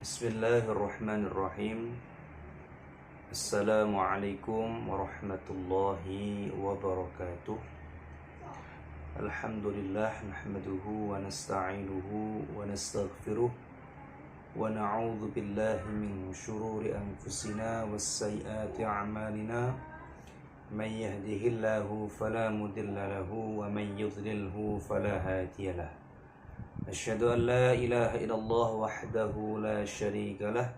Bismillahirrahmanirrahim. Assalamualaikum warahmatullahi wabarakatuh. Alhamdulillah nahmaduhu wa nasta'inuhu wa nastaghfiruh wa na'udzu billahi min syururi anfusina was sayyiati a'malina. May yahdihillahu fala mudilla lahu wa may yudlilhu fala hadiyalah. أشهد أن لا إله إلا الله وحده لا شريك له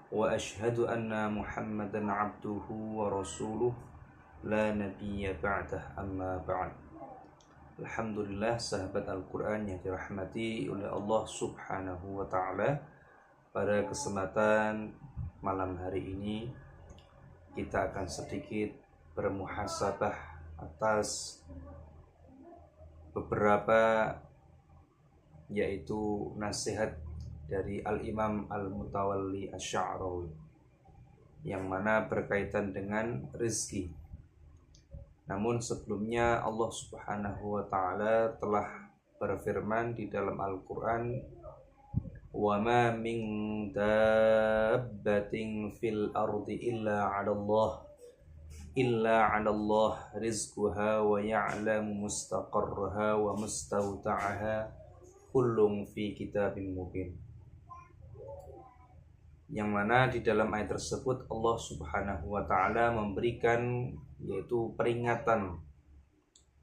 وأشهد أن محمدا عبده ورسوله لا نبي بعده أما بعد. Alhamdulillah, sahabat Al-Quran yang dirahmati oleh Allah Subhanahu wa Ta'ala, pada kesempatan malam hari ini kita akan sedikit bermuhasabah atas beberapa, yaitu nasihat dari Al-Imam Al-Mutawalli Asy-Sya'rawi yang mana berkaitan dengan rezeki. Namun sebelumnya Allah Subhanahu wa Ta'ala telah berfirman di dalam Al-Quran, "Wa ma min dabbatin fil ardi illa 'ala Allah rizquha wa ya'lamu mustaqarraha wa mustawda'aha kullum fi kitabim mubin." Yang mana di dalam ayat tersebut Allah Subhanahu wa Ta'ala memberikan yaitu peringatan,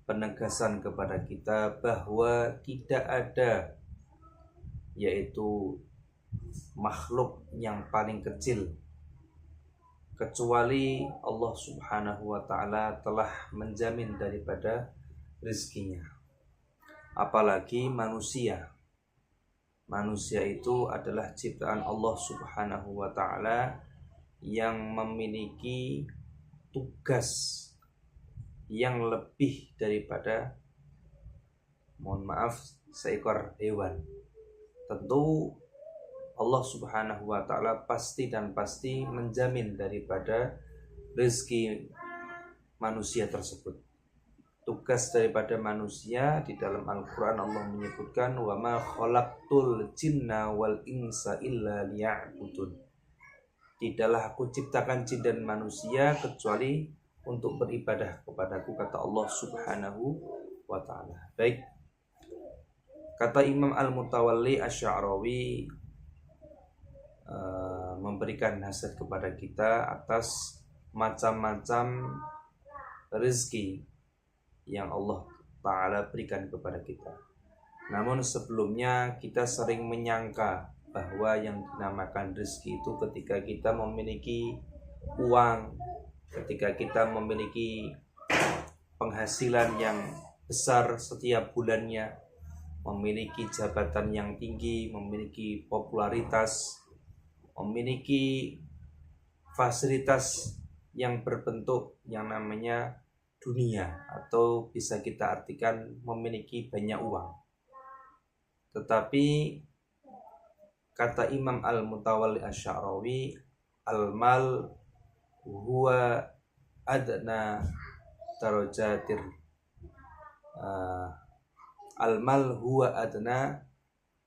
penegasan kepada kita bahwa tidak ada yaitu makhluk yang paling kecil kecuali Allah Subhanahu wa Ta'ala telah menjamin daripada rezekinya. Apalagi manusia. Manusia itu adalah ciptaan Allah Subhanahu wa Ta'ala yang memiliki tugas yang lebih daripada, mohon maaf, seekor hewan. Tentu Allah Subhanahu wa Ta'ala pasti menjamin daripada rezeki manusia tersebut. Tugas daripada manusia di dalam Al-Quran Allah menyebutkan, wa ma khalaqtul jinna wal insa illa liya'budun. Tidaklah aku ciptakan jin dan manusia kecuali untuk beribadah kepadaku, kata Allah Subhanahu wa Ta'ala. Baik, kata Imam Al-Mutawalli Asy-Sya'rawi memberikan nasihat kepada kita atas macam-macam rezeki yang Allah Ta'ala berikan kepada kita. Namun sebelumnya kita sering menyangka bahwa yang dinamakan rezeki itu ketika kita memiliki uang, ketika kita memiliki penghasilan yang besar setiap bulannya, memiliki jabatan yang tinggi, memiliki popularitas, memiliki fasilitas yang berbentuk yang namanya dunia, atau bisa kita artikan memiliki banyak uang. Tetapi kata Imam Al-Mutawalli Asy-Sya'rawi, al-mal huwa adna darajatir al-mal huwa adna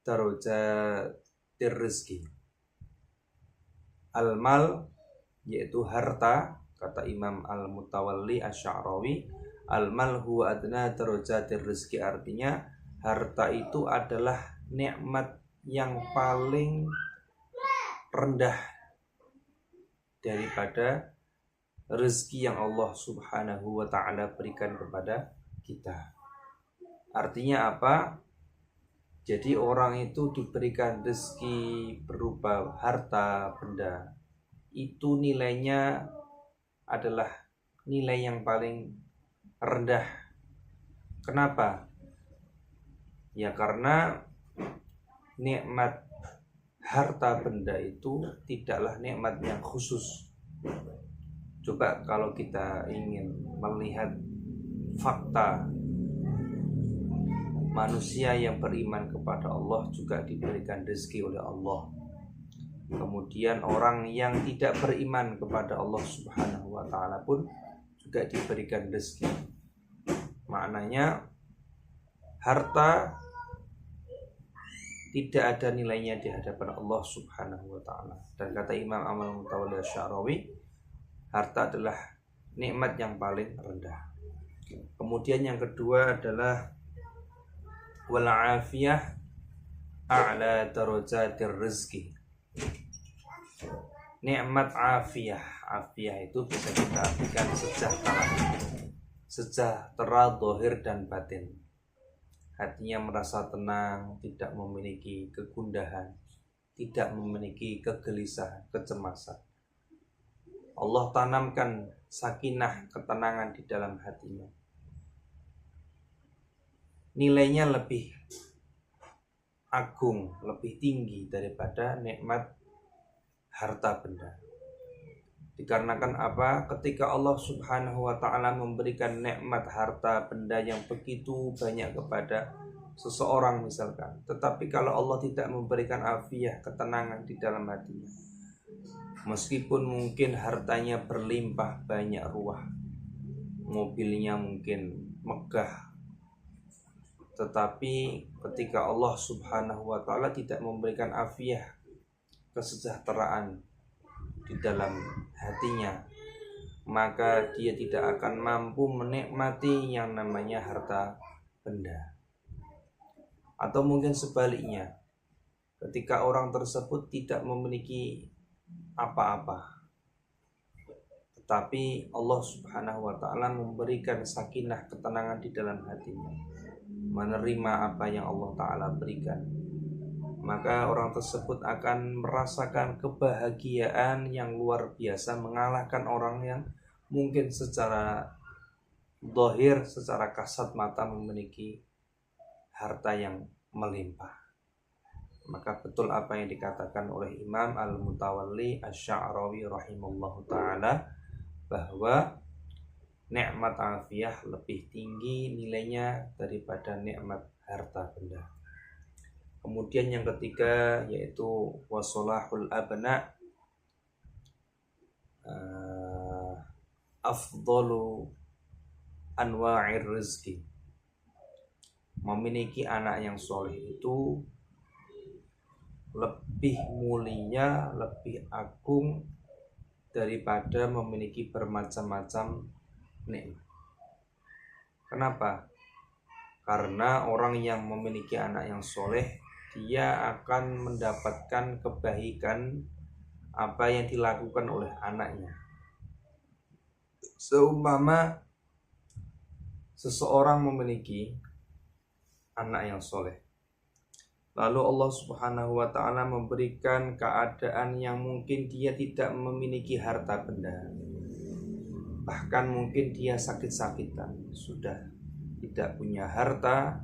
darajatir rizki. Al-mal yaitu harta, kata Imam Al-Mutawalli Asy-Sya'rawi, al-mal huwa adna darajatir rizki, artinya harta itu adalah nikmat yang paling rendah daripada rezeki yang Allah Subhanahu wa Ta'ala berikan kepada kita. Artinya apa? Jadi orang itu diberikan rezeki berupa harta benda, itu nilainya adalah nilai yang paling rendah. Kenapa? Ya karena nikmat harta benda itu tidaklah nikmat yang khusus. Coba kalau kita ingin melihat fakta, manusia yang beriman kepada Allah juga diberikan rezeki oleh Allah. Kemudian orang yang tidak beriman kepada Allah Subhanahu wa Ta'ala pun juga diberikan rezeki. Maknanya harta tidak ada nilainya di hadapan Allah Subhanahu wa taala. Dan kata Imam Al-Mutawalli Asy-Sya'rawi, harta adalah nikmat yang paling rendah. Kemudian yang kedua adalah wal afiyah a'la darajatir rizki. Nikmat afiyah. Afiyah itu bisa kita artikan sejahtera. Sejahtera zahir dan batin. Hatinya merasa tenang, tidak memiliki kegundahan, tidak memiliki kegelisahan, kecemasan. Allah tanamkan sakinah, ketenangan di dalam hatinya. Nilainya lebih agung, lebih tinggi daripada nikmat harta benda. Dikarenakan apa? Ketika Allah Subhanahu wa taala memberikan nikmat harta benda yang begitu banyak kepada seseorang misalkan, tetapi kalau Allah tidak memberikan afiyah, ketenangan di dalam hatinya, meskipun mungkin hartanya berlimpah banyak ruah, mobilnya mungkin megah, tetapi ketika Allah Subhanahu wa taala tidak memberikan afiyah, kesejahteraan di dalam hatinya, maka dia tidak akan mampu menikmati yang namanya harta benda. Atau mungkin sebaliknya, ketika orang tersebut tidak memiliki apa-apa, tetapi Allah Subhanahu wa taala memberikan sakinah, ketenangan di dalam hatinya, menerima apa yang Allah taala berikan, maka orang tersebut akan merasakan kebahagiaan yang luar biasa, mengalahkan orang yang mungkin secara zahir, secara kasat mata memiliki harta yang melimpah. Maka betul apa yang dikatakan oleh Imam Al-Mutawalli Asy-Sya'rawi rahimallahu taala, bahwa nikmat afiyah lebih tinggi nilainya daripada nikmat harta benda. Kemudian yang ketiga yaitu wasolahul abna afdalu anwa'ir rizki. Memiliki anak yang soleh itu lebih mulia, lebih agung daripada memiliki bermacam-macam nikmat. Kenapa? Karena orang yang memiliki anak yang soleh, dia akan mendapatkan kebaikan apa yang dilakukan oleh anaknya. Seumpama seseorang memiliki anak yang soleh, lalu Allah Subhanahu wa ta'ala memberikan keadaan yang mungkin dia tidak memiliki harta benda, bahkan mungkin dia sakit-sakitan, sudah tidak punya harta,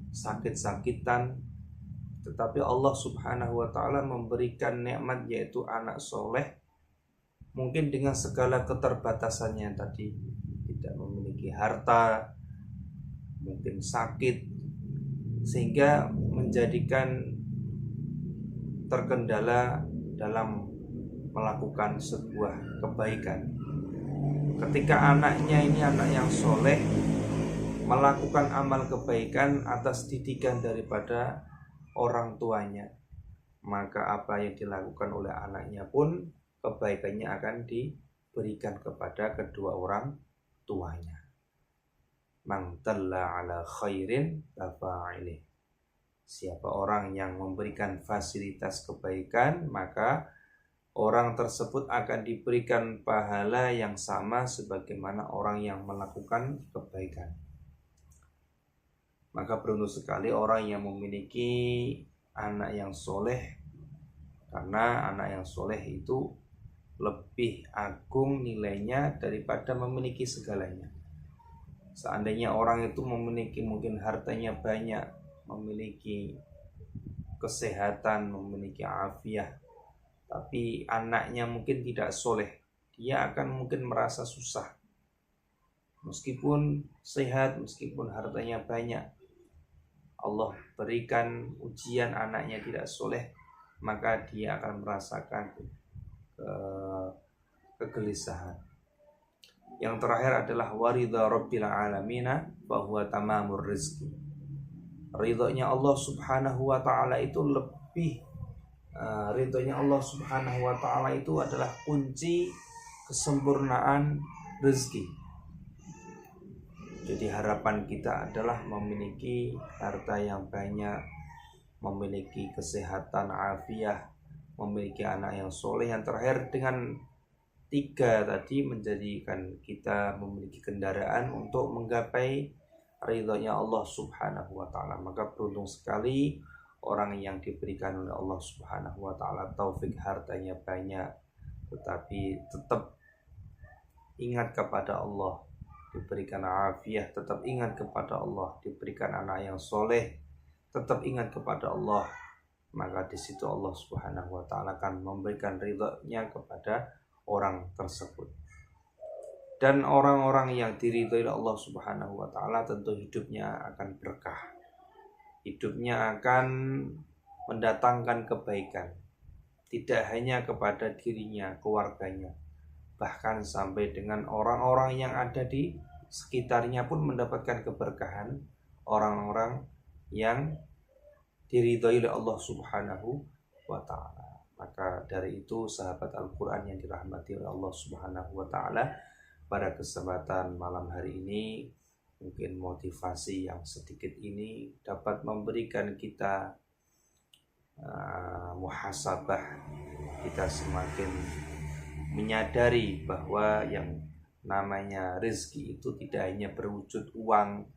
sakit-sakitan, tetapi Allah Subhanahu wa ta'ala memberikan nikmat yaitu anak soleh, mungkin dengan segala keterbatasannya tadi, tidak memiliki harta, mungkin sakit, sehingga menjadikan terkendala dalam melakukan sebuah kebaikan. Ketika anaknya ini anak yang soleh, melakukan amal kebaikan atas didikan daripada orang tuanya, maka apa yang dilakukan oleh anaknya pun kebaikannya akan diberikan kepada kedua orang tuanya. Man dalla ala khairin tafa'ilih. Siapa orang yang memberikan fasilitas kebaikan, maka orang tersebut akan diberikan pahala yang sama sebagaimana orang yang melakukan kebaikan. Maka beruntung sekali orang yang memiliki anak yang soleh, karena anak yang soleh itu lebih agung nilainya daripada memiliki segalanya. Seandainya orang itu memiliki mungkin hartanya banyak, memiliki kesehatan, memiliki afiah, tapi anaknya mungkin tidak soleh, dia akan mungkin merasa susah. Meskipun sehat, meskipun hartanya banyak, Allah berikan ujian anaknya tidak soleh, maka dia akan merasakan kegelisahan. Yang terakhir adalah waridha rabbil alamina bahwa tamamur rizki. Ridhonya Allah Subhanahu wa taala itu lebih ridhonya Allah Subhanahu wa taala itu adalah kunci kesempurnaan rezeki. Jadi harapan kita adalah memiliki harta yang banyak, memiliki kesehatan afiah, memiliki anak yang soleh. Yang terakhir dengan 3 tadi menjadikan kita memiliki kendaraan untuk menggapai ridhonya Allah Subhanahu wa taala. Maka beruntung sekali orang yang diberikan oleh Allah Subhanahu wa taala taufik hartanya banyak, tetapi tetap ingat kepada Allah, diberikan afiah, tetap ingat kepada Allah, diberikan anak yang soleh, tetap ingat kepada Allah. Maka di situ Allah Subhanahu wa taala akan memberikan ridhonya kepada orang tersebut. Dan orang-orang yang diridhoi Allah Subhanahu wa taala tentu hidupnya akan berkah. Hidupnya akan mendatangkan kebaikan. Tidak hanya kepada dirinya, keluarganya, bahkan sampai dengan orang-orang yang ada di sekitarnya pun mendapatkan keberkahan. Orang-orang yang diridhoi oleh Allah Subhanahu wa taala. Maka dari itu sahabat Al-Qur'an yang dirahmati oleh Allah Subhanahu wa taala, pada kesempatan malam hari ini mungkin motivasi yang sedikit ini dapat memberikan kita muhasabah, kita semakin menyadari bahwa yang namanya rezeki itu tidak hanya berwujud uang,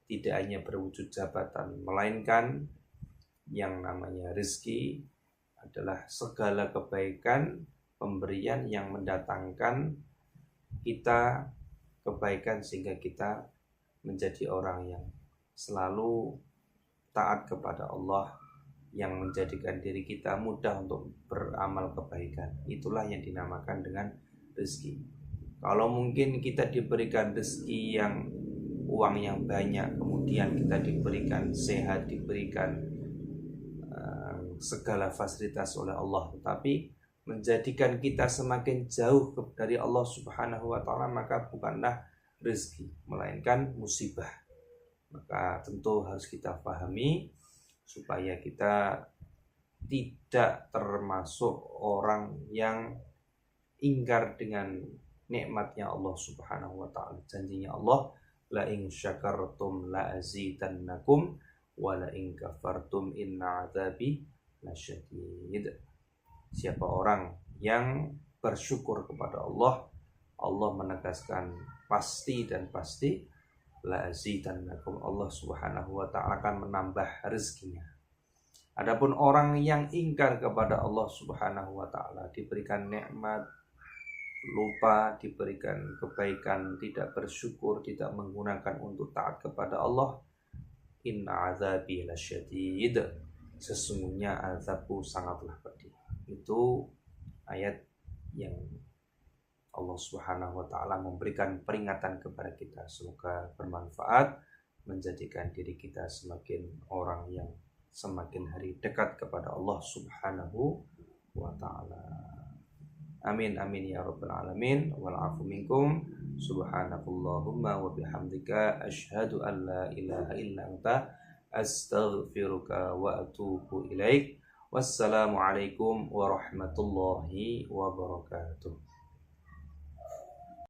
tidak hanya berwujud jabatan, melainkan yang namanya rezeki adalah segala kebaikan, pemberian yang mendatangkan kita kebaikan sehingga kita menjadi orang yang selalu taat kepada Allah, yang menjadikan diri kita mudah untuk beramal kebaikan. Itulah yang dinamakan dengan rezeki. Kalau mungkin kita diberikan rezeki yang uang yang banyak, kemudian kita diberikan sehat, diberikan segala fasilitas oleh Allah, tetapi menjadikan kita semakin jauh dari Allah Subhanahu wa taala, maka bukanlah rezeki, melainkan musibah. Maka tentu harus kita pahami supaya kita tidak termasuk orang yang ingkar dengan nikmatnya Allah Subhanahu wa taala. Janjinya Allah, la in syakartum la azidannakum wa la in kafartum inna adzabi lasyadid. Siapa orang yang bersyukur kepada Allah, Allah menegaskan pasti dan pasti, la azidannakum, Allah Subhanahu wa taala akan menambah rezekinya. Adapun orang yang ingkar kepada Allah Subhanahu wa taala, diberikan nikmat lupa, diberikan kebaikan tidak bersyukur, tidak menggunakan untuk taat kepada Allah, inna azabi lasyadid, sesungguhnya azabku sangatlah pedih. Itu ayat yang Allah Subhanahu wa taala memberikan peringatan kepada kita. Semoga bermanfaat, menjadikan diri kita semakin orang yang semakin hari dekat kepada Allah Subhanahu wa taala. Amin amin ya rabbal alamin. Wal afu minkum. Subhanakallahumma wa bihamdika asyhadu an la ilaha illa anta astaghfiruka wa atubu ilaik. Wassalamualaikum warahmatullahi wabarakatuh.